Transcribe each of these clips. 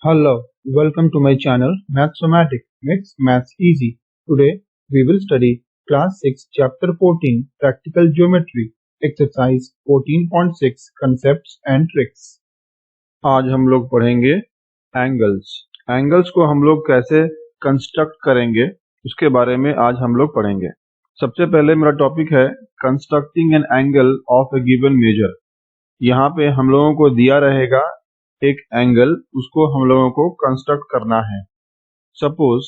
Hello, welcome to my channel Mathsomatic makes maths easy. Today we will study class 6 chapter 14 practical geometry exercise 14.6 concepts and tricks. आज हम लोग पढ़ेंगे angles को हम लोग कैसे कंस्ट्रक्ट करेंगे उसके बारे में आज हम लोग पढ़ेंगे। सबसे पहले मेरा टॉपिक है constructing an angle of a given measure. यहाँ पे हम लोगों को दिया रहेगा एक एंगल, उसको हम लोगों को कंस्ट्रक्ट करना है। Suppose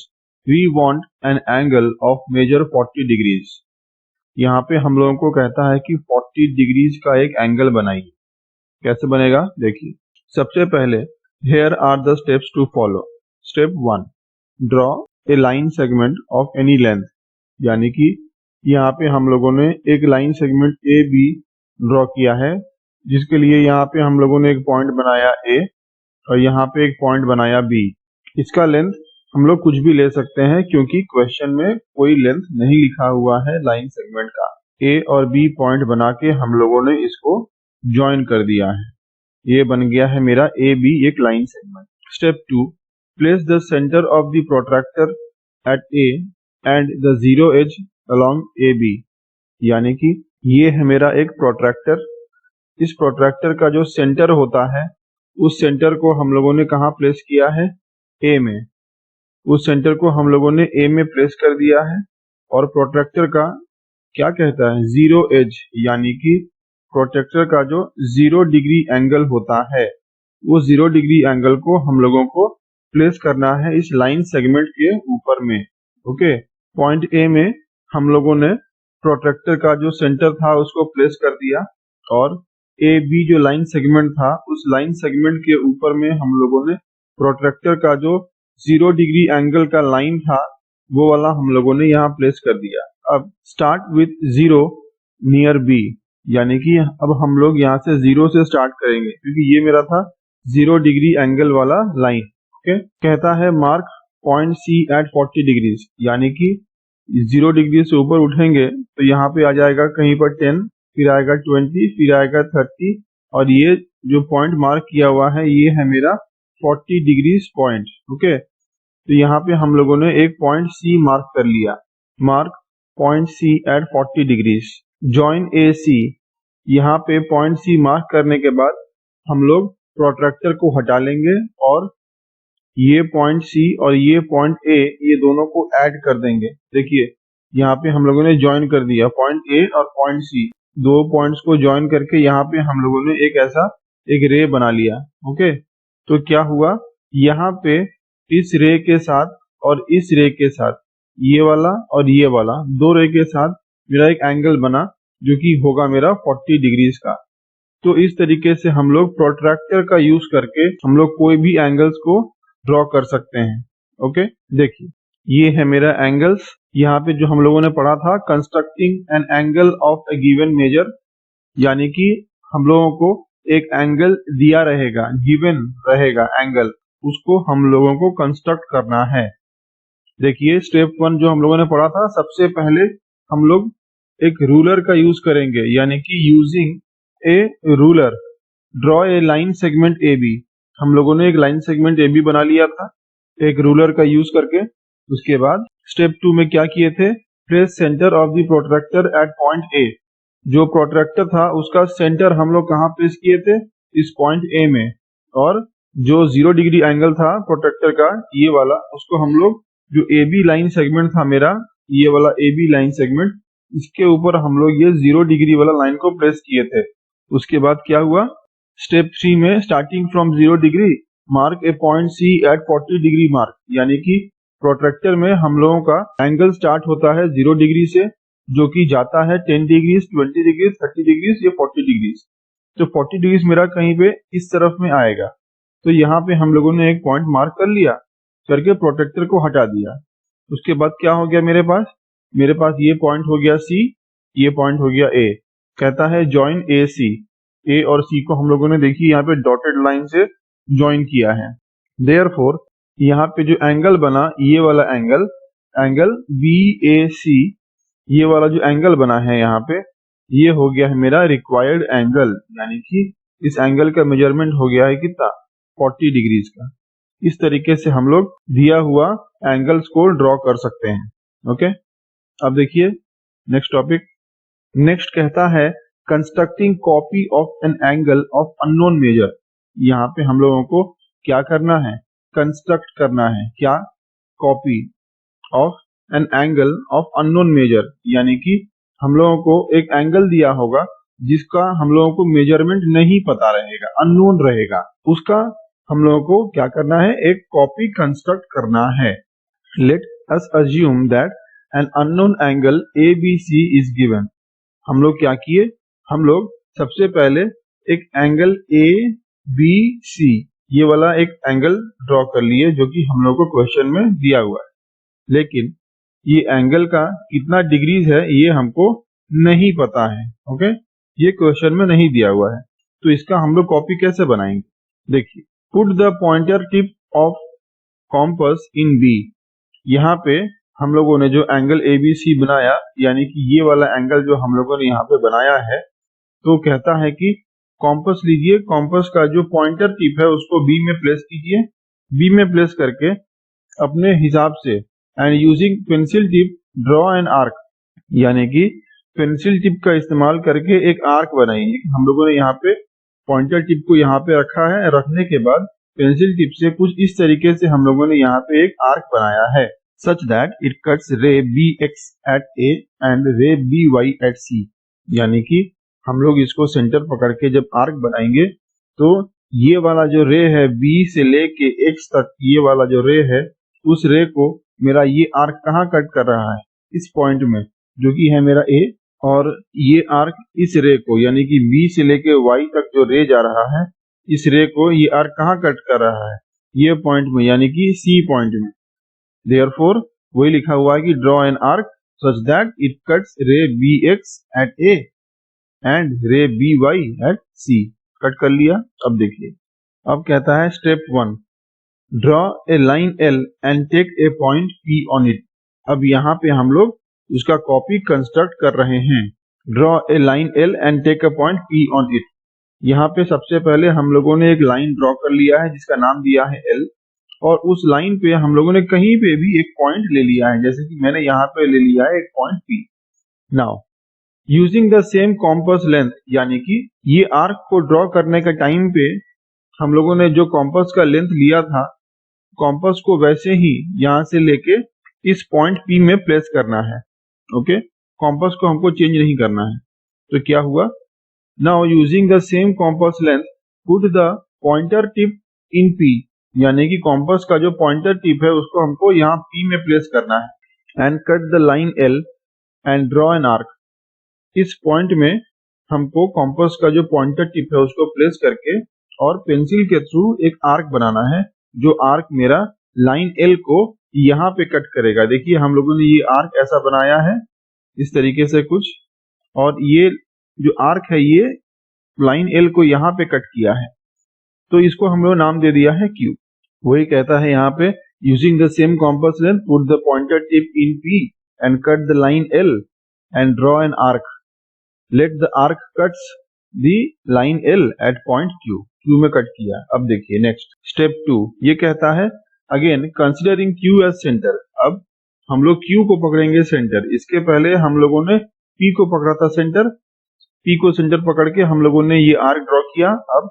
we want an angle of measure 40 degrees. यहाँ पे हम लोगों को कहता है कि 40 डिग्रीज का एक एंगल बनाइए। कैसे बनेगा देखिए। सबसे पहले here are the steps to follow. Step 1, draw a line segment of any length. यानी कि यहाँ पे हम लोगों ने एक line segment A B draw किया है, जिसके लिए यहाँ पे हम लोगों ने एक पॉइंट बनाया ए और यहाँ पे एक पॉइंट बनाया बी। इसका लेंथ हम लोग कुछ भी ले सकते हैं क्योंकि क्वेश्चन में कोई लेंथ नहीं लिखा हुआ है लाइन सेगमेंट का। ए और बी पॉइंट बना के हम लोगों ने इसको ज्वाइन कर दिया है। ये बन गया है मेरा ए बी एक line segment. Step 2, place the centre of the protractor at A and the zero edge along A B. यानी कि ये है मेरा एक प्रोट्रैक्टर। इस प्रोट्रैक्टर का जो सेंटर होता है उस सेंटर को हम लोगों ने कहाँ प्लेस किया है, ए में। उस सेंटर को हम लोगों ने ए में प्लेस कर दिया है। और प्रोट्रैक्टर का क्या कहता है, जीरो एज, यानी कि प्रोट्रैक्टर का जो 0 डिग्री एंगल होता है वो 0 डिग्री एंगल को हम लोगों को प्लेस करना है इस लाइन सेगमेंट के ऊपर में। ओके, पॉइंट ए में हम लोगों ने प्रोट्रैक्टर का जो सेंटर था उसको प्लेस कर दिया और ए बी जो लाइन सेगमेंट था उस लाइन सेगमेंट के ऊपर में हम लोगों ने प्रोट्रैक्टर का जो 0 डिग्री एंगल का लाइन था वो वाला हम लोगों ने यहाँ प्लेस कर दिया। अब स्टार्ट विथ 0 नियर बी, यानी कि अब हम लोग यहाँ से 0 से स्टार्ट करेंगे क्योंकि ये मेरा था 0 डिग्री एंगल वाला लाइन। ओके, कहता है mark point C at 40 degrees. यानी कि 0 डिग्री से ऊपर उठेंगे तो यहाँ पे आ जाएगा कहीं पर 10, फिर आएगा 20, फिर आएगा 30 और ये जो पॉइंट मार्क किया हुआ है ये है मेरा 40 डिग्रीज पॉइंट। ओके, तो यहाँ पे हम लोगों ने एक पॉइंट सी मार्क कर लिया। Mark point C at 40 degrees, join A C. यहाँ पे पॉइंट सी मार्क करने के बाद हम लोग प्रोट्रैक्टर को हटा लेंगे और ये पॉइंट सी और ये पॉइंट ए ये दोनों को ऐड कर देंगे। देखिए यहाँ पे हम लोगों ने ज्वाइन कर दिया पॉइंट ए और पॉइंट सी, दो पॉइंट्स को ज्वाइन करके यहाँ पे हम लोगों ने एक ऐसा एक रे बना लिया। ओके, तो क्या हुआ, यहाँ पे इस रे के साथ और इस रे के साथ, ये वाला और ये वाला दो रे के साथ मेरा एक एंगल बना जो कि होगा मेरा 40 डिग्रीज का। तो इस तरीके से हम लोग प्रोट्रैक्टर का यूज करके हम लोग कोई भी एंगल्स को ड्रॉ कर सकते हैं। ओके, देखिए ये है मेरा एंगल्स। यहाँ पे जो हम लोगों ने पढ़ा था constructing an angle of a given measure, यानी कि हम लोगों को एक एंगल दिया रहेगा, गिवन रहेगा एंगल, उसको हम लोगों को कंस्ट्रक्ट करना है। देखिए स्टेप 1 जो हम लोगों ने पढ़ा था, सबसे पहले हम लोग एक रूलर का यूज करेंगे, यानी कि using a ruler draw a line segment A B. हम लोगों ने एक लाइन सेगमेंट ए बी बना लिया था एक रूलर का यूज करके। उसके बाद स्टेप 2 में क्या किए थे, place centre of the protractor at point A. जो प्रोट्रैक्टर था उसका सेंटर हम लोग कहाँ प्लेस किए थे, इस पॉइंट ए में। और जो 0 डिग्री एंगल था प्रोट्रैक्टर का ये वाला, उसको हम लोग जो ए बी लाइन सेगमेंट था मेरा, ये वाला ए बी लाइन सेगमेंट, इसके ऊपर हम लोग ये 0 डिग्री वाला लाइन को प्लेस किए थे। उसके बाद क्या हुआ, स्टेप 3 में starting from 0 degree mark a point C at 40 degree mark. यानी कि प्रोट्रैक्टर में हम लोगों का एंगल स्टार्ट होता है 0 डिग्री से, जो कि जाता है 10 डिग्रीज, 20 डिग्रीज, 30 डिग्रीज, ये 40 डिग्रीज। तो 40 डिग्रीज मेरा कहीं पे इस तरफ में आएगा। तो यहाँ पे हम लोगों ने एक पॉइंट मार्क कर लिया, करके प्रोट्रैक्टर को हटा दिया। उसके बाद क्या हो गया मेरे पास ये पॉइंट हो गया सी, ये पॉइंट हो गया ए। कहता है ज्वाइन ए सी। ए और सी को हम लोगों ने देखिए यहाँ पे डॉटेड लाइन से ज्वाइन किया है। देयरफॉर यहाँ पे जो एंगल बना, ये वाला एंगल बी ए सी, ये वाला जो एंगल बना है यहाँ पे, ये हो गया है मेरा रिक्वायर्ड एंगल। यानी कि इस एंगल का मेजरमेंट हो गया है कितना, 40 डिग्रीज का। इस तरीके से हम लोग दिया हुआ एंगल्स को ड्रॉ कर सकते हैं। ओके, अब देखिए नेक्स्ट टॉपिक। नेक्स्ट कहता है constructing copy of an angle of unknown measure. यहाँ पे हम लोगों को क्या करना है, कंस्ट्रक्ट करना है क्या, copy of an angle of unknown measure, यानी कि हम लोगों को एक एंगल दिया होगा जिसका हम लोगों को मेजरमेंट नहीं पता रहेगा, अननोन रहेगा, उसका हम लोगों को क्या करना है, एक कॉपी कंस्ट्रक्ट करना है। Let us assume that an unknown angle ABC is given. हम लोग क्या किए, हम लोग सबसे पहले एक एंगल ABC ये वाला एक एंगल ड्रॉ कर लिए जो कि हम लोग को क्वेश्चन में दिया हुआ है, लेकिन ये एंगल का कितना डिग्रीज है ये हमको नहीं पता है। ओके, ये क्वेश्चन में नहीं दिया हुआ है, तो इसका हम लोग कॉपी कैसे बनाएंगे। देखिए, put the pointer tip of compass in B। यहाँ पे हम लोगों ने जो एंगल ABC बनाया, यानी कि ये वाला एंगल जो हम लोगों ने यहाँ पे बनाया है, तो कहता है कि कॉम्पस लीजिए, कॉम्पस का जो पॉइंटर टिप है उसको B में प्लेस कीजिए, B में प्लेस करके अपने हिसाब से and using pencil tip draw an arc, यानी कि पेंसिल टिप का इस्तेमाल करके एक आर्क बनाइए। हम लोगों ने यहाँ पे पॉइंटर टिप को यहाँ पे रखा है, रखने के बाद पेंसिल टिप से कुछ इस तरीके से हम लोगों ने यहाँ पे एक आर्क बनाया है, such that it cuts ray BX at A and ray BY at C। यानी कि हम लोग इसको सेंटर पकड़ के जब आर्क बनाएंगे तो ये वाला जो रे है B से लेके X तक, ये वाला जो रे है उस रे को मेरा ये आर्क कहाँ कट कर रहा है, इस पॉइंट में जो कि है मेरा A, और ये आर्क इस रे को यानी कि B से लेके Y तक जो रे जा रहा है, इस रे को ये आर्क कहाँ कट कर रहा है, ये पॉइंट में यानी कि C पॉइंट में। देयरफॉर वही लिखा हुआ है कि draw an arc such that it cuts ray BX at A and ray BY at C। Cut कर लिया। अब देखिए, अब कहता है step 1, draw a line L and take a point P on it. अब यहाँ पे हम लोग उसका कॉपी कंस्ट्रक्ट कर रहे हैं। Draw a line L and take a point P on it. यहाँ पे सबसे पहले हम लोगों ने एक लाइन ड्रॉ कर लिया है जिसका नाम दिया है L, और उस लाइन पे हम लोगों ने कहीं पे भी एक पॉइंट ले लिया है, जैसे कि मैंने यहाँ पे ले लिया है एक point P। Now using the same compass length, यानी कि ये आर्क को ड्रॉ करने के टाइम पे हम लोगों ने जो कॉम्पस का लेंथ लिया था, कॉम्पस को वैसे ही यहाँ से लेके इस पॉइंट P में प्लेस करना है। ओके, कॉम्पस को हमको चेंज नहीं करना है। तो क्या हुआ, now using the same compass length put the pointer tip in P, यानी कि कॉम्पस का जो पॉइंटर टिप है उसको हमको यहाँ P में प्लेस करना है and cut the line L and draw an arc. इस पॉइंट में हमको कॉम्पस का जो पॉइंटर टिप है उसको प्लेस करके और पेंसिल के थ्रू एक आर्क बनाना है, जो आर्क मेरा लाइन L को यहाँ पे कट करेगा। देखिए हम लोगों ने ये आर्क ऐसा बनाया है इस तरीके से कुछ, और ये जो आर्क है ये लाइन L को यहाँ पे कट किया है, तो इसको हम लोग नाम दे दिया है Q। वही कहता है यहाँ पे using the same compass length put the pointer tip in P and cut the line L and draw an arc. Let the arc cuts the line L at point Q में cut किया। अब देखिए next step 2, ये कहता है again considering Q as centre. अब हम लोग Q को पकड़ेंगे सेंटर। इसके पहले हम लोगों ने P को पकड़ा था सेंटर, P को सेंटर पकड़ के हम लोगों ने ये आर्क ड्रॉ किया। अब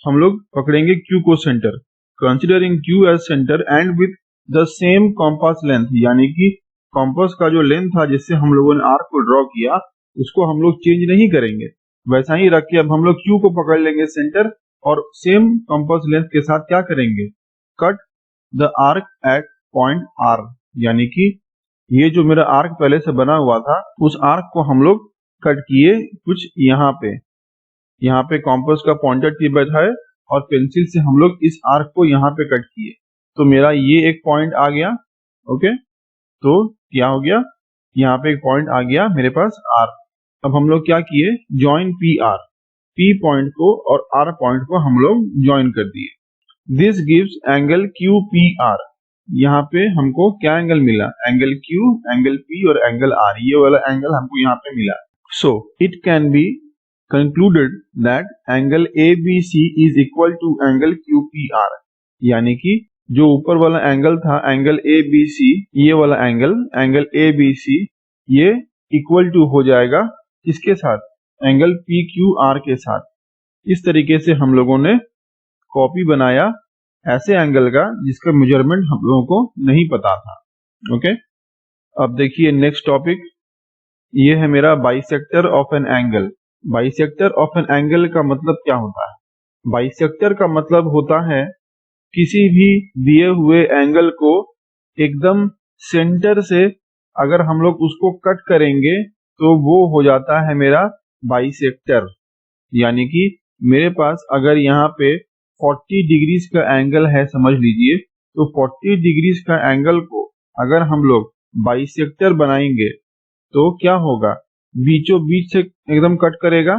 हम लोग पकड़ेंगे Q को centre, considering Q as centre and with the same compass length, यानी कि कॉम्पास का जो लेंथ था जिससे हम लोगों ने आर्क को ड्रॉ किया उसको हम लोग चेंज नहीं करेंगे, वैसा ही रख के अब हम लोग Q को पकड़ लेंगे सेंटर और सेम कंपास लेंथ के साथ क्या करेंगे, cut the arc at point R। यानी कि ये जो मेरा आर्क पहले से बना हुआ था उस आर्क को हम लोग कट किए कुछ यहाँ पे कंपास का पॉइंटर टिप बैठाए और पेंसिल से हम लोग इस आर्क को यहाँ पे कट किए, तो मेरा ये एक पॉइंट आ गया। ओके, तो क्या हो गया, यहाँ पे एक पॉइंट आ गया मेरे पास R। अब हम लोग क्या किए, ज्वाइन PR, P पॉइंट को और R पॉइंट को हम लोग ज्वाइन कर दिए। This gives angle QPR। यहाँ पे हमको क्या एंगल मिला, एंगल Q, एंगल P और एंगल R, ये वाला एंगल हमको यहाँ पे मिला। So it can be concluded that angle ABC is equal to angle QPR, यानी कि जो ऊपर वाला एंगल था एंगल ए बी सी, ये वाला एंगल ए बी सी, ये इक्वल टू हो जाएगा किसके साथ, एंगल पी क्यू आर के साथ। इस तरीके से हम लोगों ने कॉपी बनाया ऐसे एंगल का जिसका मेजरमेंट हम लोगों को नहीं पता था। ओके, अब देखिए नेक्स्ट टॉपिक, ये है मेरा bisector of an angle. Bisector of an angle का मतलब क्या होता है? बाइसेक्टर का मतलब होता है किसी भी दिए हुए एंगल को एकदम सेंटर से अगर हम लोग उसको कट करेंगे तो वो हो जाता है मेरा बाइसेक्टर। यानी कि मेरे पास अगर यहाँ पे 40 डिग्रीज का एंगल है समझ लीजिए, तो 40 डिग्रीज का एंगल को अगर हम लोग बाइसेक्टर बनाएंगे तो क्या होगा, बीचों बीच से एकदम कट करेगा।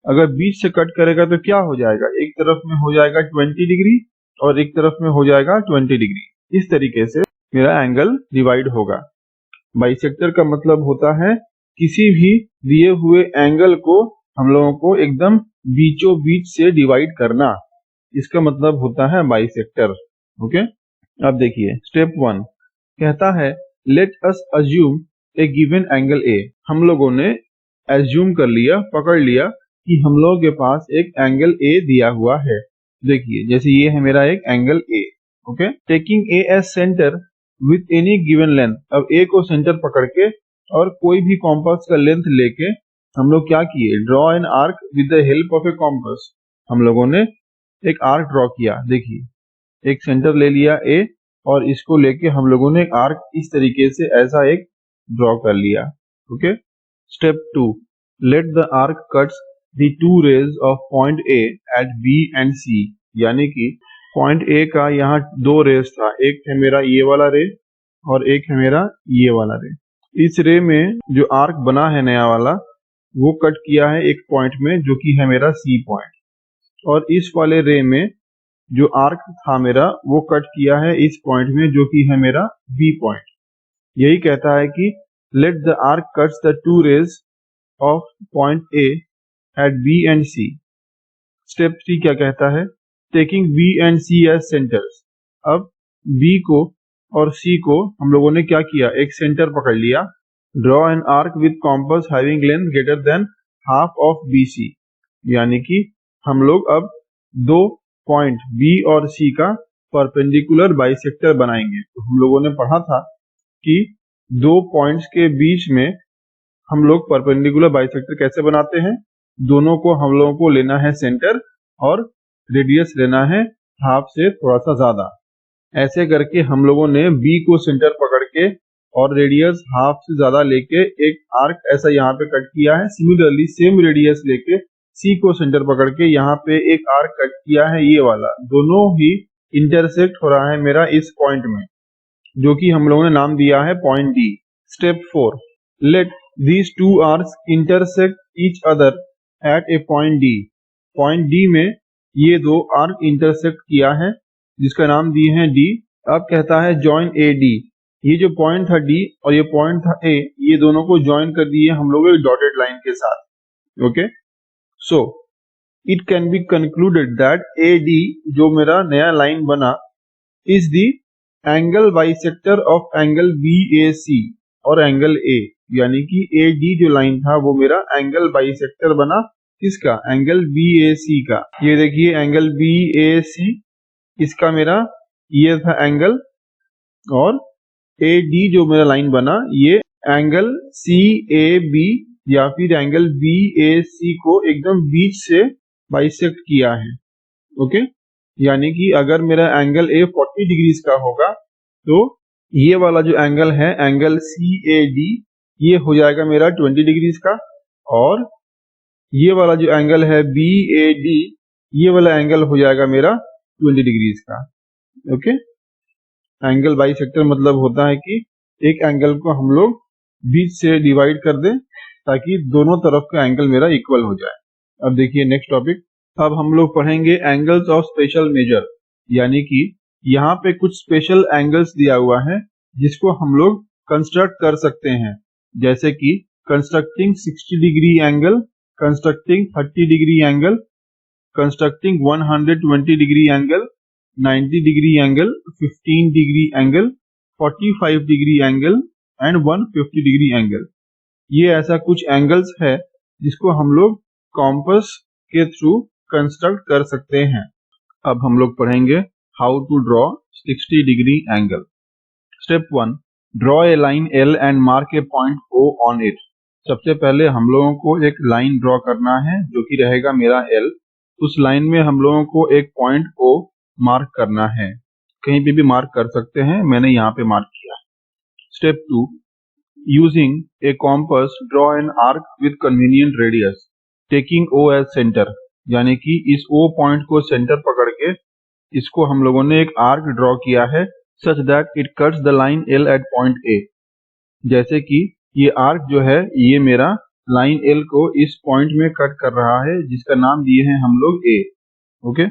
अगर बीच से कट करेगा तो क्या हो जाएगा, एक तरफ में हो जाएगा 20 डिग्री और एक तरफ में हो जाएगा 20 डिग्री। इस तरीके से मेरा एंगल डिवाइड होगा। बाइसेक्टर का मतलब होता है किसी भी दिए हुए एंगल को हम लोगों को एकदम बीचों बीच से डिवाइड करना, इसका मतलब होता है बाइसेक्टर। ओके, अब देखिए स्टेप 1 कहता है let us assume A given angle A. हम लोगों ने एज्यूम कर लिया, पकड़ लिया कि हम लोगों के पास एक एंगल ए दिया हुआ है। देखिए जैसे ये है मेरा एक angle A. Okay, taking A as centre with any given length. अब ए को सेंटर पकड़ के और कोई भी कॉम्पास का लेंथ लेके हम लोग क्या किए, draw an arc with the help of A compass. हम लोगों ने एक आर्क ड्रॉ किया। देखिए एक सेंटर ले लिया ए और इसको लेके हम लोगों ने एक आर्क इस तरीके से ऐसा एक ड्रॉ कर लिया। Okay, step 2 let the arc cuts the two rays of point A at B and C. यानी कि पॉइंट ए का यहाँ दो रेज था, एक है मेरा ये वाला रे और एक है मेरा ये वाला रे। इस रे में जो आर्क बना है नया वाला वो कट किया है एक पॉइंट में जो कि है मेरा सी पॉइंट, और इस वाले रे में जो आर्क था मेरा वो कट किया है इस पॉइंट में जो कि है मेरा बी पॉइंट। यही कहता है कि let the arc cuts the two rays of point A at B and C. Step 3 क्या कहता है, taking B and C as centres. अब बी को और सी को हम लोगों ने क्या किया, एक सेंटर पकड़ लिया। Draw an arc with compass having length greater than half of B C. यानी कि हम लोग अब दो पॉइंट बी और सी का परपेंडिकुलर बाइसेक्टर बनाएंगे। तो हम लोगों ने पढ़ा था कि दो पॉइंट्स के बीच में हम लोग परपेंडिकुलर बाइसेक्टर कैसे बनाते हैं, दोनों को हम लोगों को लेना है सेंटर और रेडियस लेना है हाफ से थोड़ा सा ज्यादा। ऐसे करके हम लोगों ने बी को सेंटर पकड़ के और रेडियस हाफ से ज्यादा लेके एक आर्क ऐसा यहाँ पे कट किया है। सिमिलरली सेम रेडियस लेके सी को सेंटर पकड़ के यहाँ पे एक आर्क कट किया है, ये वाला दोनों ही इंटरसेक्ट हो रहा है मेरा इस पॉइंट में, जो कि हम लोगों ने नाम दिया है point D. Step 4 let these two arcs intersect each other eight A point D. Point D में ये दो आर्क इंटरसेक्ट किया है जिसका नाम दिए हैं डी। अब कहता है जॉइन ए डी। ये जो पॉइंट था डी और ये पॉइंट था ए, ये दोनों को ज्वाइन कर दिए हम लोग एक डॉटेड लाइन के साथ। Okay, so it can be concluded that A D जो मेरा नया लाइन बना is the angle bisector of angle B A C और एंगल ए। यानी कि ए डी जो लाइन था वो मेरा एंगल बाइसेक्टर बना किसका, एंगल बी ए सी का। ये देखिए एंगल बी ए सी, इसका मेरा ये था एंगल, और ए डी जो मेरा लाइन बना ये एंगल सी ए बी या फिर एंगल बी ए सी को एकदम बीच से बाइसेक्ट किया है। ओके, यानी कि अगर मेरा एंगल ए 40 डिग्रीज का होगा तो ये वाला जो एंगल है एंगल सी ए डी ये हो जाएगा मेरा 20 डिग्रीज का, और ये वाला जो एंगल है बी ए डी ये वाला एंगल हो जाएगा मेरा 20 डिग्रीज का। ओके, एंगल बाइसेक्टर मतलब होता है कि एक एंगल को हम लोग बीच से डिवाइड कर दें ताकि दोनों तरफ का एंगल मेरा इक्वल हो जाए। अब देखिए नेक्स्ट टॉपिक, अब हम लोग पढ़ेंगे एंगल्स ऑफ स्पेशल मेजर। यानी कि यहाँ पे कुछ स्पेशल एंगल्स दिया हुआ है जिसको हम लोग कंस्ट्रक्ट कर सकते हैं, जैसे कि constructing 60 degree angle, constructing 30 degree angle, constructing 120 degree angle, 90 degree angle, 15 degree angle, 45 degree angle and 150 degree angle. ये ऐसा कुछ एंगल्स है जिसको हम लोग कॉम्पस के थ्रू कंस्ट्रक्ट कर सकते हैं। अब हम लोग पढ़ेंगे how to draw 60 degree angle. Step 1, draw a line L and mark a point O on it. सबसे पहले हम लोगों को एक लाइन ड्रॉ करना है जो कि रहेगा मेरा L। उस लाइन में हम लोगों को एक पॉइंट O मार्क करना है। कहीं पे भी मार्क कर सकते हैं, मैंने यहाँ पे मार्क किया। Step 2, using a compass draw an arc with convenient radius taking O as centre. यानी कि इस O पॉइंट को सेंटर पकड़ के इसको हम लोगों ने एक आर्क ड्रॉ किया है such that it cuts the line L at point A। जैसे कि ये आर्क जो है ये मेरा लाइन L को इस पॉइंट में कट कर रहा है जिसका नाम दिए हैं हम लोग A। ओके,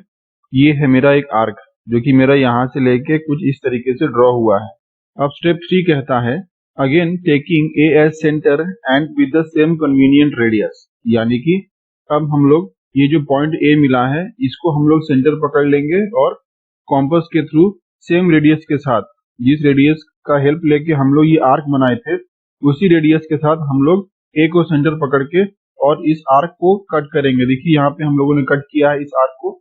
ये है मेरा एक आर्क जो कि मेरा यहाँ से लेके कुछ इस तरीके से ड्रॉ हुआ है। अब स्टेप 3 कहता है again taking A as centre and with the same convenient radius. यानी कि अब हम लोग ये जो पॉइंट A मिला है इसको हम लोग सेंटर पकड़ लेंगे और कॉम्पस के थ्रू सेम रेडियस के साथ, जिस रेडियस का हेल्प लेके हम लोग ये आर्क बनाए थे उसी रेडियस के साथ हम लोग A को सेंटर पकड़ के और इस आर्क को कट करेंगे। देखिए यहाँ पे हम लोगों ने कट किया है इस आर्क को।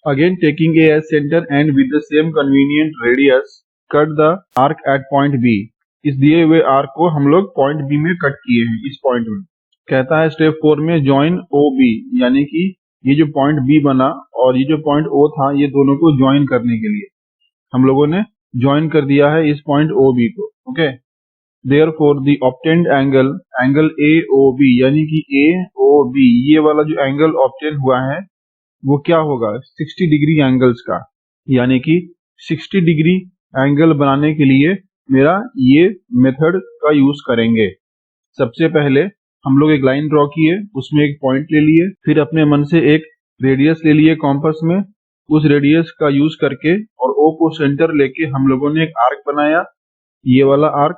Again taking A as centre and with the same convenient radius cut the arc at point B। इस दिए हुए आर्क को हम लोग पॉइंट B में कट किए हैं, इस पॉइंट में। कहता है स्टेप 4 में जॉइन OB, यानी कि ये जो पॉइंट B बना और ये जो पॉइंट O था ये दोनों को ज्वाइन करने के लिए हम लोगों ने ज्वाइन कर दिया है इस पॉइंट OB को। Okay, therefore the obtained angle AOB, यानी कि AOB ये वाला जो एंगल ऑब्टेन हुआ है वो क्या होगा 60 डिग्री एंगल्स का। यानी कि 60 डिग्री एंगल बनाने के लिए मेरा ये मेथड का यूज करेंगे। सबसे पहले हम लोग एक लाइन ड्रॉ किए, उसमें एक पॉइंट ले लिए, फिर अपने मन से एक रेडियस ले लिए कॉम्पस में, उस रेडियस का यूज करके और O को सेंटर लेके हम लोगों ने एक आर्क बनाया, ये वाला आर्क,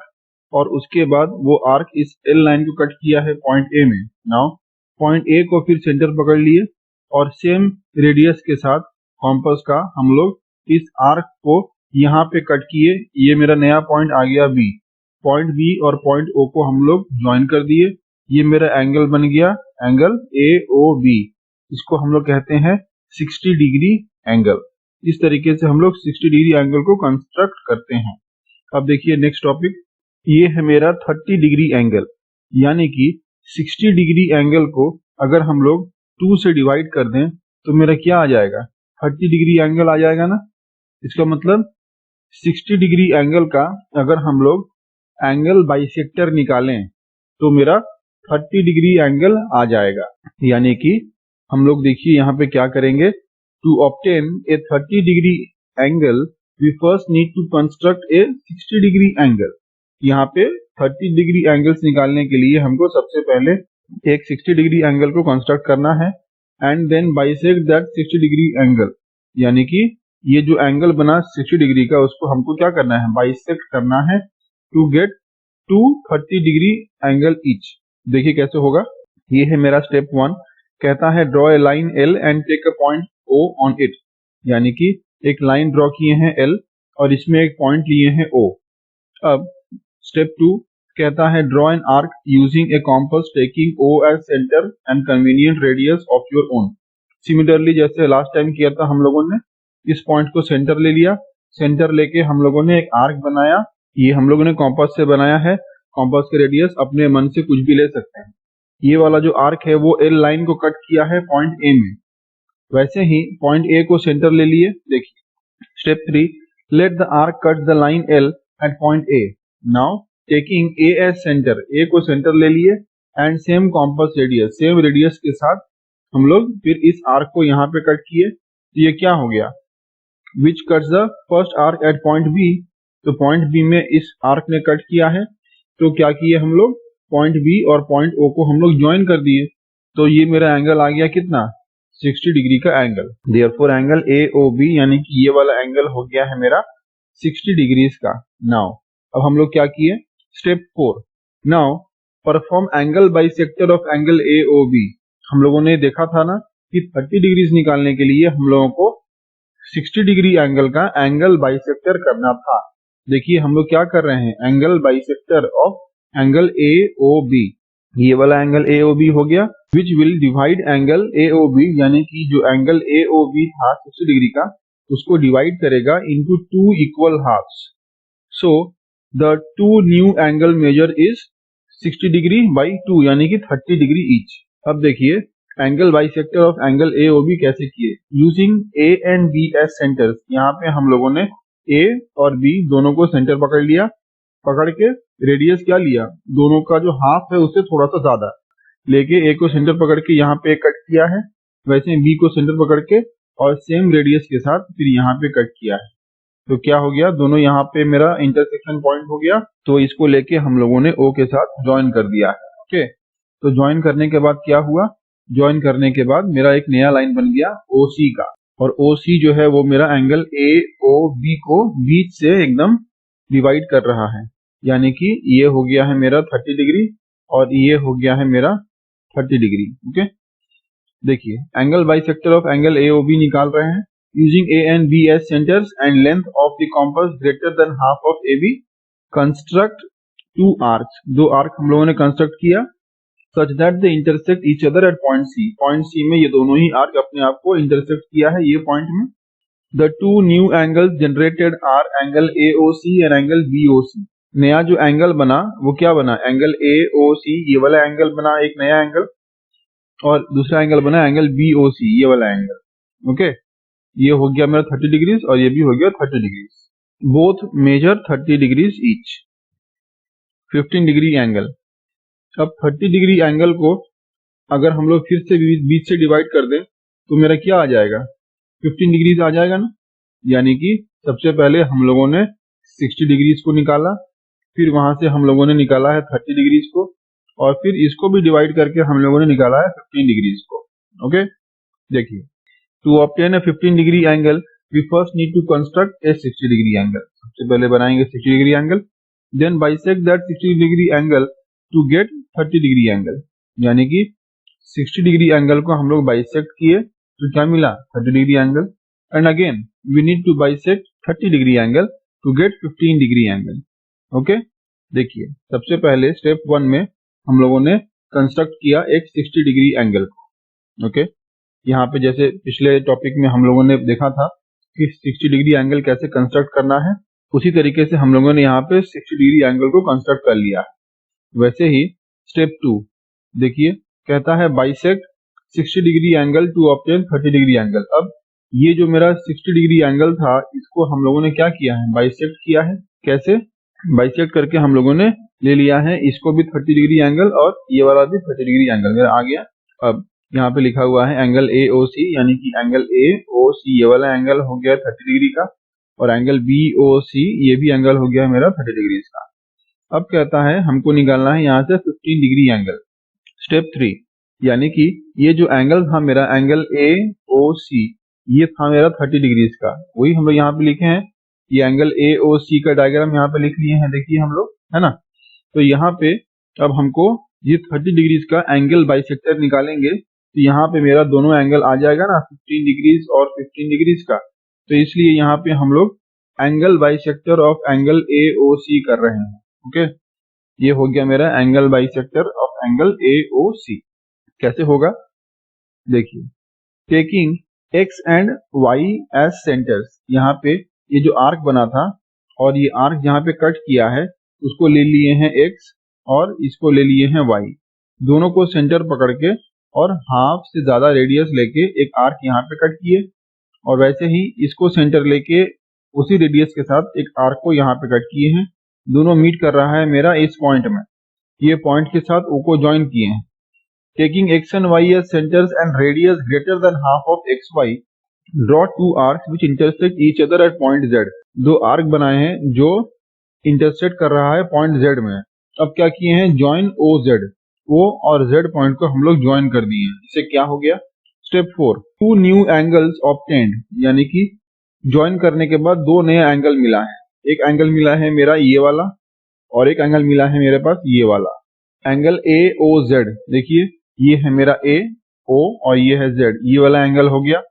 और उसके बाद वो आर्क इस L लाइन को कट किया है पॉइंट A में। नाउ पॉइंट A को फिर सेंटर पकड़ लिए और सेम रेडियस के साथ कॉम्पस का हम लोग इस आर्क को यहाँ पे कट किए। ये मेरा नया पॉइंट आ गया B। पॉइंट B और पॉइंट O को हम लोग ज्वाइन कर दिए, ये मेरा एंगल बन गया एंगल AOB। इसको हम लोग कहते हैं 60 डिग्री एंगल। इस तरीके से हम लोग 60 डिग्री एंगल को कंस्ट्रक्ट करते हैं। अब देखिए नेक्स्ट टॉपिक, ये है मेरा 30 डिग्री एंगल। यानी कि 60 डिग्री एंगल को अगर हम लोग 2 से डिवाइड कर दें तो मेरा क्या आ जाएगा 30 डिग्री एंगल आ जाएगा ना। इसका मतलब 60 डिग्री एंगल का अगर हम लोग एंगल बाइसेक्टर निकालें तो मेरा 30 डिग्री एंगल आ जाएगा। यानी कि हम लोग देखिए यहाँ पे क्या करेंगे, to obtain a 30 degree angle we first need to construct a 60 degree angle. यहाँ पे 30 डिग्री एंगल्स निकालने के लिए हमको सबसे पहले एक 60 डिग्री एंगल को कंस्ट्रक्ट करना है and then bisect that 60 degree angle. यानी कि ये जो एंगल बना 60 डिग्री का उसको हमको क्या करना है बाइसेक्ट करना है to get 230 degree angle each. देखिए कैसे होगा, ये है मेरा स्टेप 1। कहता है draw a line L and take a point O on it. यानी कि एक लाइन ड्रॉ किए हैं L और इसमें एक पॉइंट लिए हैं O। अब स्टेप 2 कहता है draw an arc using a compass taking O as centre and convenient radius of your own. Similarly जैसे लास्ट टाइम किया था हम लोगों ने इस पॉइंट को सेंटर ले लिया, सेंटर लेके हम लोगों ने एक आर्क बनाया। ये हम लोगों ने कॉम्पस से बनाया है, कॉम्पस के रेडियस अपने मन से कुछ भी ले सकते हैं। ये वाला जो आर्क है वो L लाइन को कट किया है पॉइंट A में, वैसे ही पॉइंट A को सेंटर ले लिए। देखिए step 3 let the arc cut the line L at point A। Now taking A as centre, A को सेंटर ले लिए and same compass radius, same radius के साथ हम लोग फिर इस आर्क को यहाँ पे कट किए। तो ये क्या हो गया, विच cuts the first arc at point B। तो पॉइंट B में इस आर्क ने कट किया है, तो क्या किए हम लोग पॉइंट B और पॉइंट O को हम लोग ज्वाइन कर दिए। तो ये मेरा एंगल आ गया कितना 60 डिग्री का एंगल। देयरफॉर एंगल AOB यानी कि ये वाला एंगल हो गया है मेरा 60 डिग्रीज का। नाउ अब हम लोग क्या किए, step 4 now perform angle bisector of angle AOB। हम लोगों ने देखा था ना कि 30 डिग्रीज निकालने के लिए हम लोगों को 60 डिग्री एंगल का एंगल बाइसेक्टर करना था। देखिए हम लोग क्या कर रहे हैं, angle bisector of angle AOB। ये वाला एंगल AOB हो गया, which will divide angle AOB, यानी कि जो एंगल AOB था 60 डिग्री का, उसको डिवाइड करेगा into 2 equal halves. So the 2 new angle measure is 60 degree by 2, यानी कि 30 डिग्री ईच। अब देखिए angle bisector of angle AOB कैसे किए, using A and B as centres. यहाँ पे हम लोगों ने A और B दोनों को सेंटर पकड़ लिया, पकड़ के रेडियस क्या लिया, दोनों का जो हाफ है उससे थोड़ा सा ज्यादा लेके A को सेंटर पकड़ के यहाँ पे कट किया है, वैसे B को सेंटर पकड़ के और सेम रेडियस के साथ फिर यहाँ पे कट किया है। तो क्या हो गया, दोनों यहाँ पे मेरा इंटरसेक्शन पॉइंट हो गया, तो इसको लेके हम लोगों ने O के साथ ज्वाइन कर दिया है। ओके, तो ज्वाइन करने के बाद क्या हुआ, ज्वाइन करने के बाद मेरा एक नया लाइन बन गया OC का, और OC जो है वो मेरा एंगल AOB को बीच से एकदम डिवाइड कर रहा है, यानी कि ये हो गया है मेरा 30 डिग्री और ये हो गया है मेरा 30 डिग्री। ओके, देखिए angle bisector of angle AOB निकाल रहे हैं using A and B as centres and length of the compass greater than half of AB। Construct 2 arcs, 2 arc हम लोगों ने कंस्ट्रक्ट किया such that they intersect each other at point C। Point C में ये दोनों ही arc अपने आप को इंटरसेक्ट किया है ये पॉइंट में। The 2 new angles generated R angle AOC and angle BOC। नया जो एंगल बना वो क्या बना, एंगल AOC, ये वाला एंगल बना एक नया एंगल, और दूसरा एंगल बना एंगल BOC, ये वाला एंगल। ओके, ये हो गया मेरा 30 डिग्रीज और ये भी हो गया 30 degrees. Both measure 30 degrees each. 15 degree angle. अब 30 डिग्री एंगल को अगर हम लोग फिर से बीच से डिवाइड कर दें तो मेरा क्या आ जाएगा, 15 डिग्रीज आ जाएगा ना। यानी कि सबसे पहले हम लोगों ने 60 डिग्रीज को निकाला, फिर वहां से हम लोगों ने निकाला है 30 डिग्रीज को, और फिर इसको भी डिवाइड करके हम लोगों ने निकाला है 15 डिग्रीज को। ओके, देखिए to obtain a 15 degree angle we first need to construct a 60 degree angle. सबसे पहले बनाएंगे 60 degree angle, then bisect that 60 degree angle to get 30 degree angle. यानी कि 60 डिग्री एंगल को हम लोग बाइसेक्ट किए तो क्या मिला, 30 degree angle, and again we need to bisect 30 degree angle to get 15 degree angle. Okay, देखिए सबसे पहले स्टेप 1 में हम लोगों ने कंस्ट्रक्ट किया एक 60 डिग्री एंगल को। ओके, यहाँ पे जैसे पिछले टॉपिक में हम लोगों ने देखा था कि 60 डिग्री एंगल कैसे कंस्ट्रक्ट करना है, उसी तरीके से हम लोगों ने यहाँ पे 60 डिग्री एंगल को कंस्ट्रक्ट कर लिया है। वैसे ही स्टेप 2 देखिए, कहता है bisect 60 degree angle to obtain 30 degree angle. अब ये जो मेरा 60 डिग्री एंगल था इसको हम लोगों ने क्या किया है, बाइसेक्ट किया है। कैसे, बाइसेक्ट करके हम लोगों ने ले लिया है इसको भी 30 डिग्री एंगल और ये वाला भी 30 डिग्री एंगल मेरा आ गया। अब यहाँ पे लिखा हुआ है एंगल AOC, यानी कि एंगल AOC ये वाला एंगल हो गया 30 डिग्री का, और एंगल BOC ये भी एंगल हो गया मेरा 30 डिग्री का। अब कहता है हमको निकालना है यहाँ से 15 डिग्री एंगल। स्टेप 3, यानी कि ये जो एंगल था मेरा एंगल AOC ये था मेरा 30 डिग्रीज का, वही हम लोग यहाँ पे लिखे हैं। ये एंगल AOC का डायग्राम यहाँ पे लिख लिए हैं, देखिए हम लोग, है ना। तो यहाँ पे अब हमको ये 30 डिग्रीज का एंगल बाइसेक्टर निकालेंगे, तो यहाँ पे मेरा दोनों एंगल आ जाएगा ना, 15 डिग्रीज और 15 डिग्रीज का। तो इसलिए यहाँ पे हम लोग angle bisector of angle AOC कर रहे हैं। ओके, ये हो गया मेरा angle bisector of angle AOC। कैसे होगा, देखिए taking X and Y as centres. यहाँ पे ये जो आर्क बना था और ये आर्क जहाँ पे कट किया है उसको ले लिए हैं X और इसको ले लिए हैं Y, दोनों को सेंटर पकड़ के और हाफ से ज्यादा रेडियस लेके एक आर्क यहाँ पे कट किए, और वैसे ही इसको सेंटर लेके उसी रेडियस के साथ एक आर्क को यहाँ पे कट किए हैं। दोनों मीट कर रहा है मेरा इस पॉइंट में, ये पॉइंट के साथ O को ज्वाइन किए हैं। Taking X and Y as centers and radius greater than half of XY, draw 2 arcs which intersect each other at point Z। दो आर्क बनाए हैं जो इंटरसेक्ट कर रहा है पॉइंट Z में। अब क्या किए हैं, ज्वाइन OZ, O और Z पॉइंट को हम लोग ज्वाइन कर दिए हैं। इससे क्या हो गया, स्टेप 4, 2 न्यू एंगल्स ऑब्टेन्ड, यानी कि ज्वाइन करने के बाद दो नया एंगल मिला है। एक एंगल मिला है मेरा ये वाला और एक एंगल मिला है मेरे पास ये वाला, एंगल AOZ। देखिए ये है मेरा A O और ये है Z, ये वाला एंगल हो गया।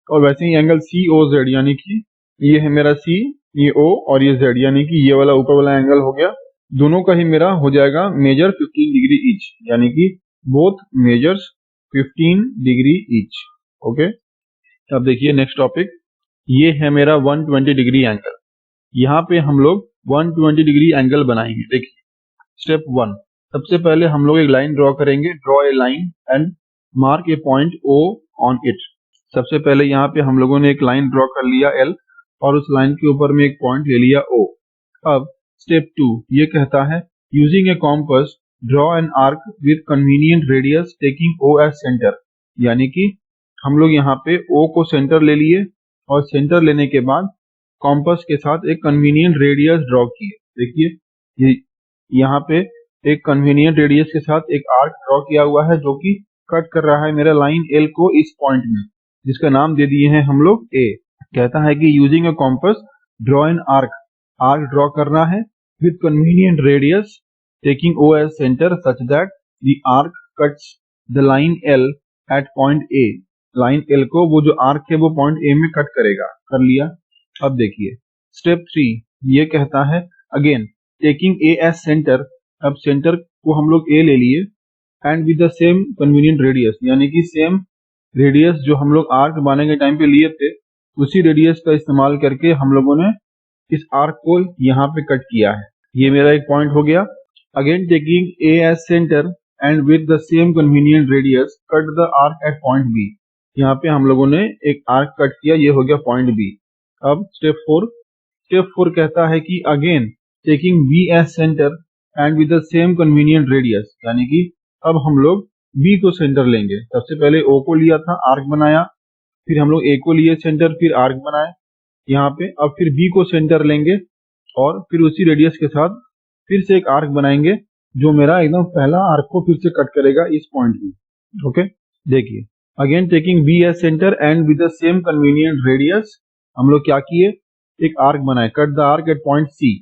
और वैसे ही एंगल सी ओ जेड यानी कि ये है मेरा सी, ये ओ और ये जेड यानी कि ये वाला ऊपर वाला एंगल हो गया, दोनों का ही मेरा हो जाएगा मेजर 15 डिग्री ईच, यानी कि both measures 15 degree each. Okay, अब देखिए नेक्स्ट टॉपिक, ये है मेरा 120 डिग्री एंगल। यहाँ पे हम लोग 120 डिग्री एंगल बनाएंगे। देखिए स्टेप 1, सबसे पहले हम लोग एक लाइन ड्रॉ करेंगे। Draw a line and mark a point O on it. सबसे पहले यहाँ पे हम लोगों ने एक लाइन ड्रॉ कर लिया एल और उस लाइन के ऊपर में एक पॉइंट ले लिया ओ। अब स्टेप 2 ये कहता है using a compass draw an arc with convenient radius taking O as centre, यानी कि हम लोग यहाँ पे ओ को सेंटर ले लिए और सेंटर लेने के बाद कॉम्पस के साथ एक कन्वीनियंट रेडियस ड्रॉ किए। देखिए ये यहाँ पे एक कन्वीनियंट रेडियस के साथ एक आर्क ड्रॉ किया हुआ है जो कि कट कर रहा है मेरा लाइन एल को इस पॉइंट में, जिसका नाम दे दिए हैं हम लोग ए। कहता है कि using a compass draw an arc, arc draw करना है with convenient radius taking O as centre such that the arc cuts the line L at point A. Line L को वो जो आर्क है वो पॉइंट ए में cut करेगा। कर लिया। अब देखिए स्टेप 3 ये कहता है again taking A as centre. अब सेंटर को हम लोग ए ले लिए and with the same convenient radius, यानी कि सेम रेडियस जो हम लोग आर्क बनाने के टाइम पे लिए थे उसी रेडियस का इस्तेमाल करके हम लोगों ने इस आर्क को यहाँ पे कट किया है। ये मेरा एक पॉइंट हो गया। Again taking A as centre and with the same convenient radius cut the arc at point B. यहाँ पे हम लोगों ने एक आर्क कट किया, ये हो गया पॉइंट बी। अब स्टेप 4 कहता है कि again taking B as centre and with the same convenient radius, यानी कि अब हम लोग बी को सेंटर लेंगे। सबसे पहले ओ को लिया था, आर्क बनाया, फिर हम लोग ए को लिए सेंटर, फिर आर्क बनाए यहाँ पे। अब फिर बी को सेंटर लेंगे और फिर उसी रेडियस के साथ फिर से एक आर्क बनाएंगे जो मेरा एकदम पहला आर्क को फिर से कट करेगा इस पॉइंट में। ओके, देखिए again taking B as centre and with the same convenient radius हम लोग क्या किए, एक आर्क बनाए, cut the arc at point C.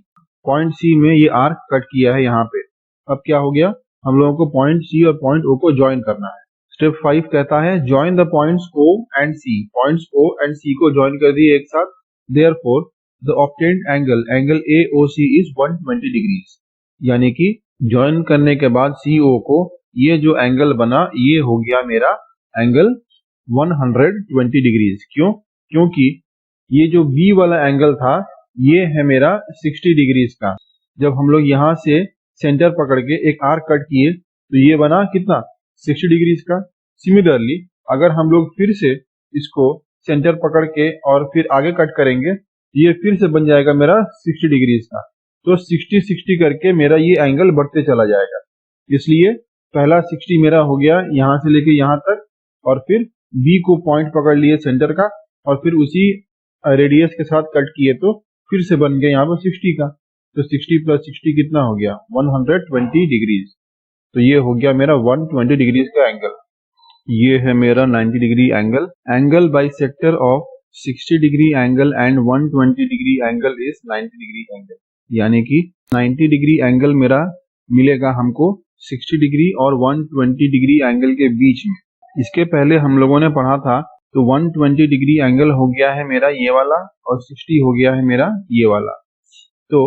Point C में ये आर्क कट किया है यहाँ पे। अब क्या हो गया, हम लोगों को पॉइंट सी और पॉइंट ओ को ज्वाइन करना है। स्टेप 5 कहता है join the points O and C. Points O and C को ज्वाइन कर दिए एक साथ। Therefore the obtained angle A O C is 120 degrees, यानी कि ज्वाइन करने के बाद सी ओ को ये जो एंगल बना ये हो गया मेरा एंगल 120 डिग्रीज। क्यों? क्योंकि ये जो बी वाला एंगल था ये है मेरा 60 डिग्रीज का। जब हम लोग यहाँ से सेंटर पकड़ के एक आर्क कट किए तो ये बना कितना, 60 डिग्रीज का। सिमिलरली अगर हम लोग फिर से इसको सेंटर पकड़ के और फिर आगे कट करेंगे ये फिर से बन जाएगा मेरा 60 डिग्रीज का। तो 60-60 करके मेरा ये एंगल बढ़ते चला जाएगा। इसलिए पहला 60 मेरा हो गया यहाँ से लेके यहाँ तक, और फिर बी को पॉइंट पकड़ लिए सेंटर का और फिर उसी रेडियस के साथ कट किए तो फिर से बन गया यहाँ पर 60 का। तो 60 + 60 कितना हो गया, 120 डिग्रीज। तो ये हो गया मेरा 120 डिग्रीज का एंगल। ये है मेरा 90 degree angle. Angle bisector of 60 degree angle and 120 degree angle is 90 degree angle, यानी कि 90 डिग्री एंगल मेरा मिलेगा हमको 60 डिग्री और 120 डिग्री एंगल के बीच में। इसके पहले हम लोगों ने पढ़ा था तो 120 डिग्री एंगल हो गया है मेरा ये वाला और 60 हो गया है मेरा ये वाला। तो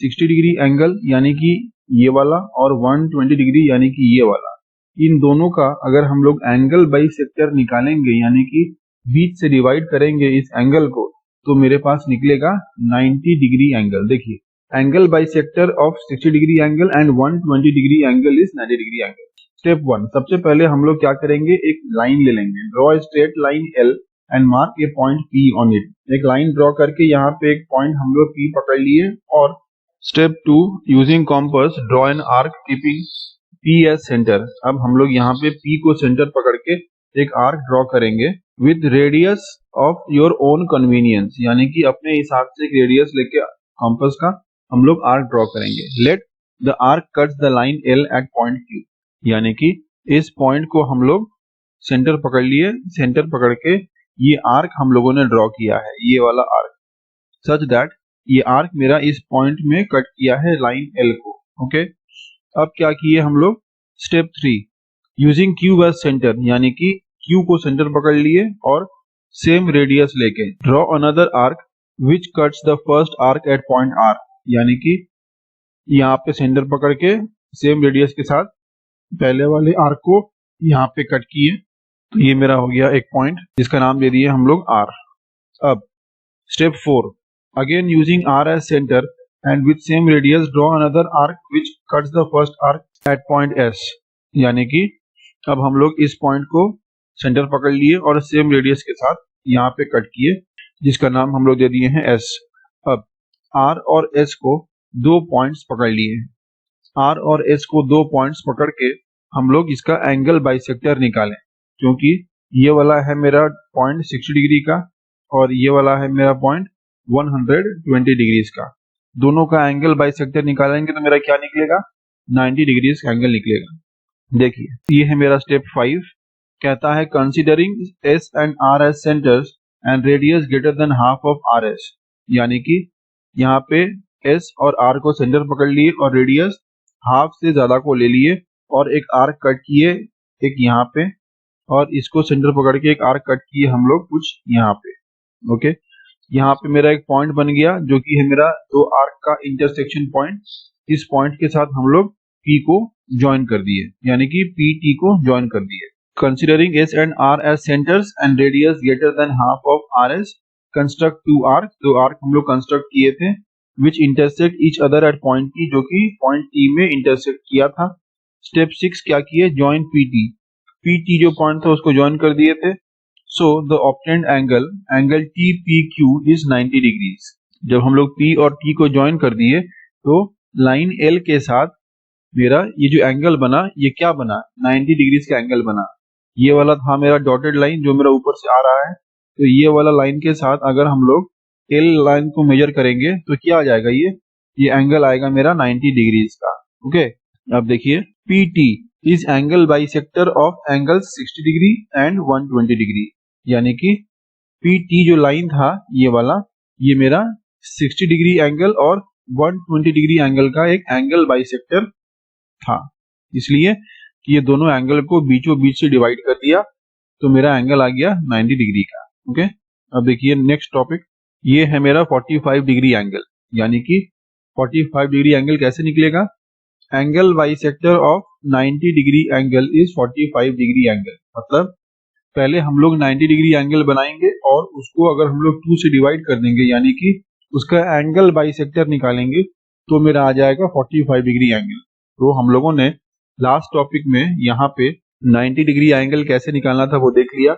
60 डिग्री एंगल यानी कि ये वाला और 120 डिग्री यानी कि ये वाला, इन दोनों का अगर हम लोग एंगल बाइसेक्टर निकालेंगे यानी कि बीच से डिवाइड करेंगे इस एंगल को तो मेरे पास निकलेगा 90 डिग्री एंगल। देखिए angle bisector of 60 degree angle and 120 degree angle is 90 degree angle. Step 1 सबसे पहले हम लोग क्या करेंगे, एक लाइन ले लेंगे। Draw a straight line L and mark a point P on it. एक लाइन ड्रॉ करके यहाँ पे एक पॉइंट हम लोग पी पकड़ लिए। और step 2 using compass draw an arc keeping P as centre. अब हम लोग यहाँ पे पी को सेंटर पकड़ के एक आर्क ड्रॉ करेंगे with radius of your own convenience, यानी कि अपने हिसाब से एक रेडियस लेके कॉम्पस का हम लोग आर्क ड्रॉ करेंगे। Let the arc cuts the line L at point Q, यानी कि इस पॉइंट को हम लोग सेंटर पकड़ लिए, सेंटर पकड़ के ये आर्क हम लोगों ने ड्रॉ किया है, ये वाला आर्क, सच दैट ये आर्क मेरा इस पॉइंट में कट किया है लाइन एल को। ओके, अब क्या किए हम लोग, step 3 using Q as centre, यानी कि क्यू को सेंटर पकड़ लिए और सेम रेडियस लेके draw another arc which cuts the first arc at point R, यानी कि यहाँ पे सेंटर पकड़ के सेम रेडियस के साथ पहले वाले आर्क को यहाँ पे कट किए, तो ये मेरा हो गया एक पॉइंट जिसका नाम दे दिए हम लोग आर। अब step 4, again using R as centre and with same radius draw another arc which cuts the first arc at point S, यानी कि अब हम लोग इस पॉइंट को सेंटर पकड़ लिए और सेम रेडियस के साथ यहाँ पे कट किए जिसका नाम हम लोग दे दिए हैं एस। अब आर और एस को दो पॉइंट्स पकड़ लिए, आर और एस को दो पॉइंट्स पकड़ के हम लोग इसका एंगल बाइसेक्टर निकालें, क्योंकि ये वाला है मेरा पॉइंट 60 डिग्री का और ये वाला है मेरा पॉइंट 120 डिग्रीज का। दोनों का एंगल बाइसेक्टर निकालेंगे तो मेरा क्या निकलेगा, 90 डिग्रीज का एंगल निकलेगा। देखिए ये है मेरा स्टेप 5, कहता है considering S and R S centres and radius greater than half of R S, यानी कि यहाँ पे एस और आर को सेंटर पकड़ लिए और रेडियस हाफ से ज्यादा को ले लिए और एक आर्क कट किए एक यहाँ पे, और इसको सेंटर पकड़ के एक आर्क कट किए हम लोग कुछ यहाँ पे। ओके, यहाँ पे मेरा एक पॉइंट बन गया जो कि है मेरा दो आर्क का इंटरसेक्शन पॉइंट। इस पॉइंट के साथ हम लोग P को ज्वाइन कर दिए, यानी कि PT को ज्वाइन कर दिए। Considering S and R as centres and radius greater than half of RS, construct two arc. दो आर्क हम लोग कंस्ट्रक्ट किए थे which intersect each other at point P, जो कि पॉइंट T में इंटरसेक्ट किया था। स्टेप 6 क्या किए, ज्वाइन PT जो पॉइंट था उसको ज्वाइन कर दिए थे। सो the obtained angle TPQ is 90 degrees. जब हम लोग P और T को ज्वाइन कर दिए तो लाइन L के साथ मेरा ये जो एंगल बना ये क्या बना, 90 डिग्रीज का एंगल बना। ये वाला था मेरा डॉटेड लाइन जो मेरा ऊपर से आ रहा है, तो ये वाला लाइन के साथ अगर हम लोग L लाइन को मेजर करेंगे तो क्या आ जाएगा, ये एंगल आएगा मेरा 90 डिग्रीज का। ओके, अब देखिए PT is angle bisector of angle 60 degree and 120 degree, यानी कि PT जो लाइन था ये वाला, ये मेरा 60 डिग्री एंगल और 120 डिग्री एंगल का एक एंगल बाइसेक्टर था, इसलिए कि ये दोनों एंगल को बीचों बीच से डिवाइड कर दिया तो मेरा एंगल आ गया 90 डिग्री का। ओके, अब देखिए नेक्स्ट टॉपिक, ये है मेरा 45 डिग्री एंगल, यानी कि 45 डिग्री एंगल कैसे निकलेगा, angle bisector of 90 degree angle is 45 degree angle. मतलब पहले हम लोग 90 डिग्री एंगल बनाएंगे और उसको अगर हम लोग 2 से डिवाइड कर देंगे, यानी कि उसका एंगल बाइसेक्टर निकालेंगे तो मेरा आ जाएगा 45 डिग्री एंगल। तो हम लोगों ने लास्ट टॉपिक में यहाँ पे 90 डिग्री एंगल कैसे निकालना था वो देख लिया।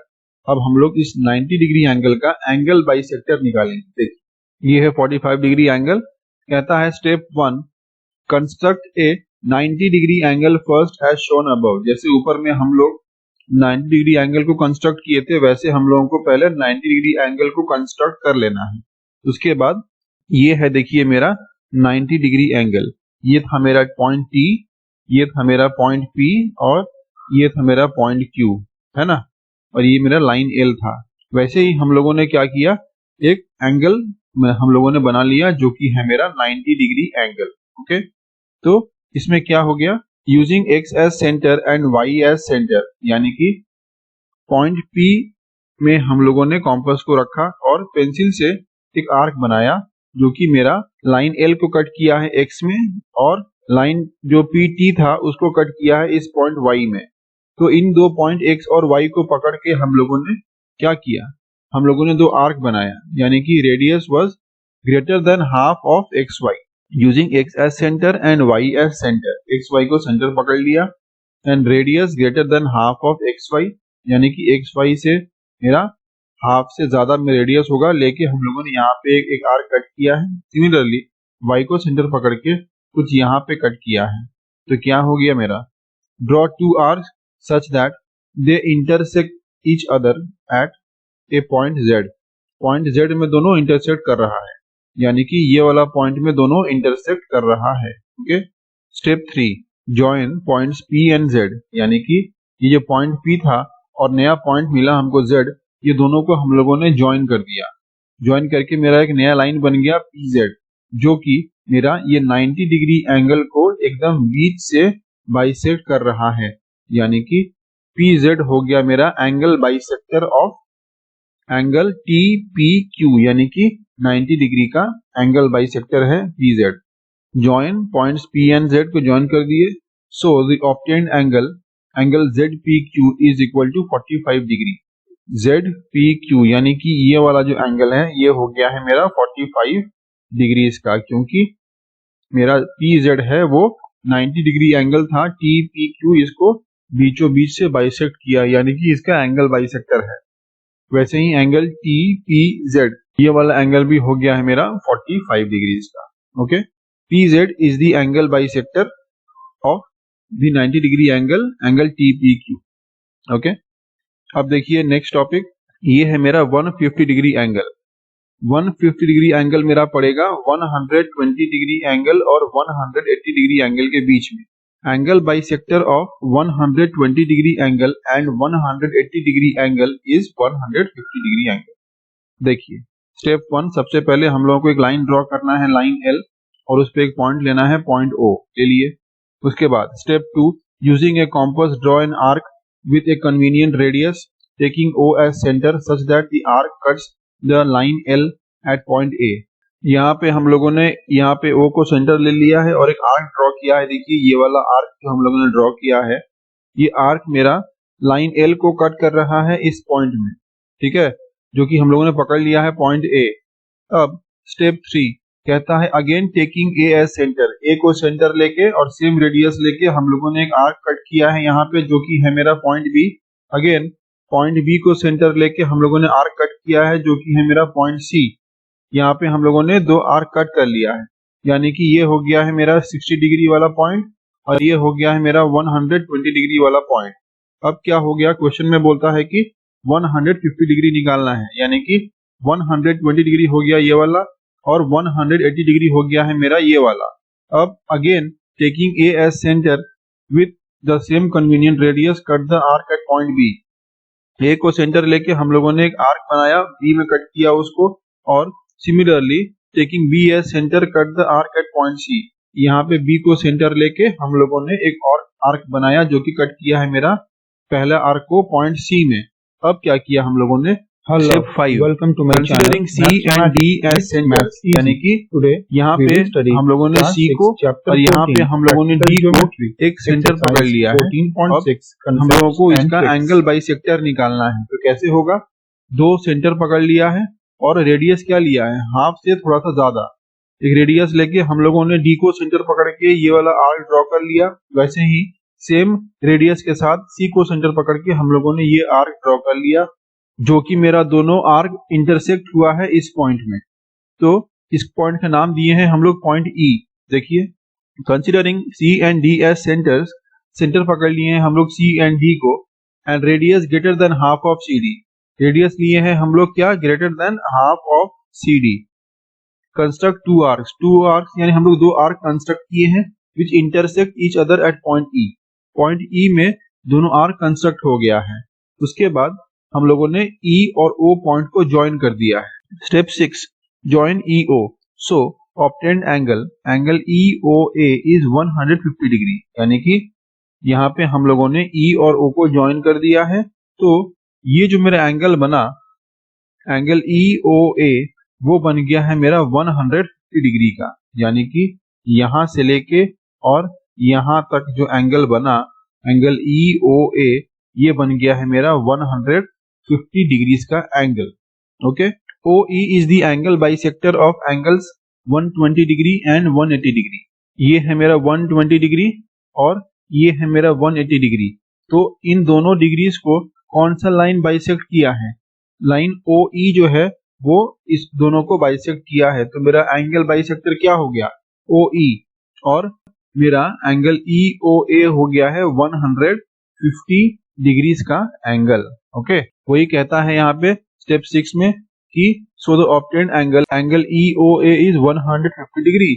अब हम लोग इस 90 डिग्री एंगल का एंगल बाइसेक्टर निकालेंगे। देखिए ये है 45 डिग्री एंगल, कहता है step 1, construct a 90 degree angle first as shown above. जैसे ऊपर में हम लोग 90 डिग्री एंगल को कंस्ट्रक्ट किए थे वैसे हम लोगों को पहले 90 डिग्री एंगल को कंस्ट्रक्ट कर लेना है। उसके बाद ये है देखिए मेरा 90 डिग्री एंगल, ये था मेरा पॉइंट T, ये था मेरा पॉइंट P और ये था मेरा पॉइंट Q, है ना, और ये मेरा लाइन L था। वैसे ही हम लोगों ने क्या किया, एक एंगल हम लोगों ने बना लिया जो कि है मेरा 90 डिग्री एंगल। ओके, तो इसमें क्या हो गया, using X as centre and Y as centre, यानी कि पॉइंट P में हम लोगों ने कॉम्पास को रखा और पेंसिल से एक आर्क बनाया जो कि मेरा लाइन L को कट किया है X में और लाइन जो PT था उसको कट किया है इस पॉइंट Y में। तो इन दो पॉइंट X और Y को पकड़ के हम लोगों ने क्या किया, हम लोगों ने दो आर्क बनाया, यानी कि radius was greater than half of XY। Using X as centre and Y as centre, XY को सेंटर पकड़ लिया and radius greater than half of XY, यानी कि XY से मेरा हाफ से ज्यादा में रेडियस होगा, लेके हम लोगों ने यहाँ पे एक आर्क कट किया है। सिमिलरली Y को सेंटर पकड़ के कुछ यहाँ पे कट किया है, तो क्या हो गया मेरा, draw two arcs such that they intersect each other eight A point Z। Point Z में दोनों इंटरसेक्ट कर रहा है, यानी कि ये वाला पॉइंट में दोनों इंटरसेक्ट कर रहा है। Okay, step 3, join points P and Z, यानी कि ये जो पॉइंट P था और नया पॉइंट मिला हमको Z, ये दोनों को हम लोगों ने ज्वाइन कर दिया। ज्वाइन करके मेरा एक नया लाइन बन गया PZ, जो कि मेरा ये 90 डिग्री एंगल को एकदम बीच से बाइसेक्ट कर रहा है, यानी कि PZ हो गया मेरा angle bisector of angle T P Q यानी कि 90 डिग्री का एंगल बाइसेक्टर है P Z. Join points P and Z को ज्वाइन कर दिए। So the obtained angle Z P Q is equal to 45 degree. Z P Q यानी कि ये वाला जो एंगल है ये हो गया है मेरा 45 डिग्री का, क्योंकि मेरा पी जेड है वो 90 डिग्री एंगल था। टी पी क्यू इसको बीचों बीच से बाइसेक्ट किया, यानी कि इसका एंगल बाइसेक्टर है। वैसे ही एंगल टी पी जेड ये वाला एंगल भी हो गया है मेरा 45 डिग्री का। Okay, P Z is the angle bisector of the 90 degree angle T P Q. Okay, अब देखिए नेक्स्ट टॉपिक, ये है मेरा 150 डिग्री एंगल। 150 डिग्री एंगल मेरा पड़ेगा 120 डिग्री एंगल और 180 डिग्री एंगल के बीच में। Angle bisector of 120 degree angle and 180 degree angle is 150 degree angle. देखिए स्टेप 1, सबसे पहले हम लोगों को एक लाइन ड्रॉ करना है, लाइन एल, और उस पर एक पॉइंट लेना है, पॉइंट ओ ले लिए। उसके बाद step 2, using A compass draw an arc with a convenient radius taking O as center such that the arc cuts the line L at point A। यहाँ पे हम लोगों ने यहाँ पे O को सेंटर ले लिया है और एक आर्क ड्रॉ किया है। देखिए ये वाला आर्क जो हम लोगों ने ड्रॉ किया है, ये आर्क मेरा लाइन L को कट कर रहा है इस पॉइंट में, ठीक है, जो कि हम लोगों ने पकड़ लिया है पॉइंट A। अब स्टेप 3 कहता है again taking A as centre, ए को सेंटर लेके और सेम रेडियस लेके हम लोगों ने एक आर्क कट किया है यहाँ पे, जो कि है मेरा point B. Again point B को सेंटर लेके हम लोगों ने आर्क कट किया है, जो कि है मेरा पॉइंट सी। यहाँ पे हम लोगों ने दो आर्क कट कर लिया है, यानी कि ये हो गया है मेरा 60 डिग्री वाला पॉइंट और ये हो गया है मेरा 120 डिग्री वाला पॉइंट। अब क्या हो गया, क्वेश्चन में बोलता है कि 150 डिग्री निकालना है, यानी कि 120 डिग्री हो गया ये वाला और 180 डिग्री हो गया है मेरा ये वाला। अब again taking A as centre with the same convenient radius cut the arc at point B. A को सेंटर लेके हम लोगों ने एक आर्क बनाया, बी में कट किया उसको, और similarly taking B as centre cut the arc at point C. यहाँ पे बी को सेंटर लेके हम लोगों ने एक और आर्क बनाया, जो कि कट किया है मेरा पहला आर्क को पॉइंट सी में। अब क्या किया हम लोगों ने, step 5, welcome to my considering C and D as centre, यानी कि यहाँ पे हम लोगों ने सी को और यहाँ पे हम लोगों ने डी को एक सेंटर पकड़ लिया है। अब हम लोगों को इसका एंगल बाइसेक्टर निकालना है, तो कैसे होगा, दो सेंटर पकड़ लिया है और रेडियस क्या लिया है, हाफ से थोड़ा सा ज्यादा एक रेडियस लेके हम लोगों ने डी को सेंटर पकड़ के ये वाला आर्क ड्रॉ कर लिया। वैसे ही सेम रेडियस के साथ सी को सेंटर पकड़ के हम लोगों ने ये आर्क ड्रॉ कर लिया, जो कि मेरा दोनों आर्क इंटरसेक्ट हुआ है इस पॉइंट में। तो इस पॉइंट का नाम दिए हैं हम लोग पॉइंट ई। देखिए considering C and D as centres, centre पकड़ लिए हैं हम लोग सी एंड डी को, and radius greater than half of C D, radius लिए हैं हम लोग क्या, greater than half of C D. Construct two arcs यानी हम लोग दो आर्क कंस्ट्रक्ट किए हैं which intersect each other at point E. Point E में दोनों आर्क कंस्ट्रक्ट हो गया है। उसके बाद हम लोगों ने E और O पॉइंट को ज्वाइन कर दिया है। Step 6, join EO। So obtained angle EOA is 150 degree, यानी कि यहाँ पे हम लोगों ने E और O को ज्वाइन कर दिया है। तो ये जो मेरा एंगल बना, एंगल EOA, वो बन गया है मेरा 150 डिग्री का, यानी कि यहाँ से लेके और यहाँ तक जो एंगल बना, एंगल EOA, ये बन गया है मेरा 150 डिग्रीज का angle. Okay, OE is the angle bisector of angles 120 degree and 180 degree. ये है मेरा 120 डिग्री और ये है मेरा 180 डिग्री। तो इन दोनों डिग्रीज को कौन सा लाइन बाइसेक्ट किया है, लाइन OE जो है वो इस दोनों को बाइसेक्ट किया है। तो मेरा एंगल बाइसेक्टर क्या हो गया, OE, और मेरा एंगल EOA हो गया है 150 डिग्रीज का एंगल। ओके, वही कहता है यहाँ पे स्टेप 6 में कि सो the obtained angle EOA is 150 degree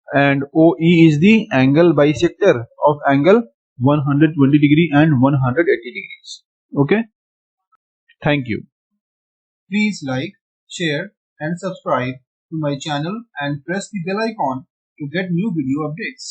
and OE is the angle bisector of angle 120 degree and 180 degrees. Okay, thank you. Please like, share and subscribe to my channel and press the bell icon to get new video updates.